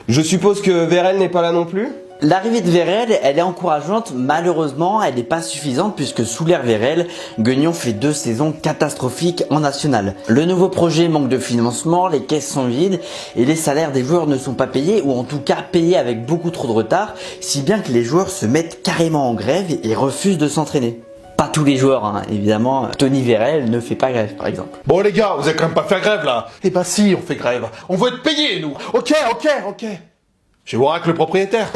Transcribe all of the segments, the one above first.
Je suppose que Vérel n'est pas là non plus? L'arrivée de Vérel, elle est encourageante, malheureusement elle n'est pas suffisante puisque sous l'ère Vérel, Guignon fait 2 saisons catastrophiques en national. Le nouveau projet manque de financement, les caisses sont vides et les salaires des joueurs ne sont pas payés ou en tout cas payés avec beaucoup trop de retard, si bien que les joueurs se mettent carrément en grève et refusent de s'entraîner. Pas tous les joueurs, hein, évidemment. Tony Vérel ne fait pas grève, par exemple. Bon les gars, vous allez quand même pas faire grève là. Eh ben si, on fait grève. On veut être payés nous. Ok. Je vais voir avec le propriétaire.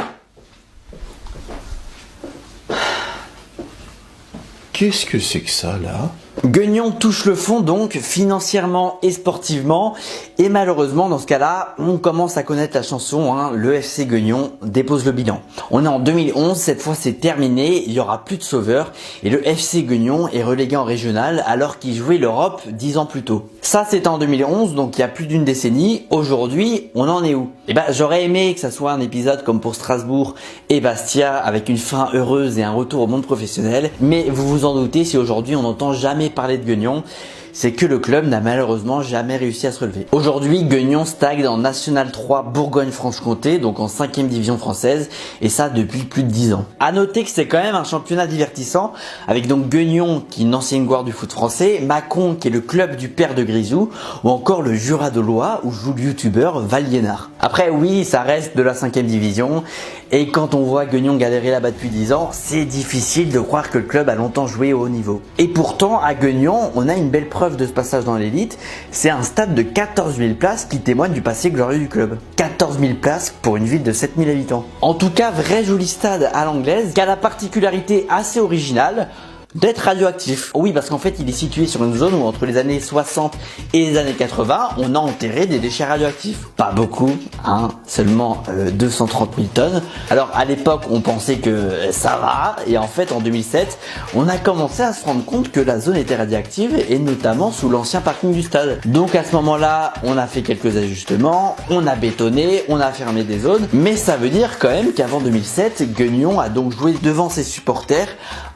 Qu'est-ce que c'est que ça là? Guignon touche le fond donc financièrement et sportivement et malheureusement dans ce cas-là on commence à connaître la chanson, hein, le FC Guignon dépose le bilan. On est en 2011, cette fois c'est terminé, il n'y aura plus de sauveur et le FC Guignon est relégué en régional alors qu'il jouait l'Europe 10 ans plus tôt. Ça c'était en 2011 donc il y a plus d'une décennie, aujourd'hui on en est où? Eh ben j'aurais aimé que ça soit un épisode comme pour Strasbourg et Bastia avec une fin heureuse et un retour au monde professionnel, mais vous vous en doutez si aujourd'hui on n'entend jamais parler de Guignon, c'est que le club n'a malheureusement jamais réussi à se relever. Aujourd'hui, Guignon stagne en National 3 Bourgogne-Franche-Comté, donc en 5e division française, et ça depuis plus de 10 ans. À noter que c'est quand même un championnat divertissant, avec donc Guignon qui est une ancienne gloire du foot français, Mâcon qui est le club du père de Grisou, ou encore le Jura de Loire où joue le youtubeur Valiénard. Après oui, ça reste de la 5e division, et quand on voit Guignon galérer là-bas depuis 10 ans, c'est difficile de croire que le club a longtemps joué au haut niveau. Et pourtant, à Guignon, on a une belle preuve de ce passage dans l'élite, c'est un stade de 14 000 places qui témoigne du passé glorieux du club. 14 000 places pour une ville de 7 000 habitants. En tout cas, vrai joli stade à l'anglaise, qui a la particularité assez originale d'être radioactif. Oui, parce qu'en fait, il est situé sur une zone où entre les années 60 et les années 80, on a enterré des déchets radioactifs. Pas beaucoup, hein, seulement 230 000 tonnes. Alors à l'époque, on pensait que ça va, et en fait, en 2007, on a commencé à se rendre compte que la zone était radioactive, et notamment sous l'ancien parking du stade. Donc à ce moment-là, on a fait quelques ajustements, on a bétonné, on a fermé des zones, mais ça veut dire quand même qu'avant 2007, Guignon a donc joué devant ses supporters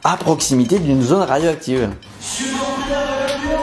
à proximité d'une zone radioactive. Supporters de Guignon,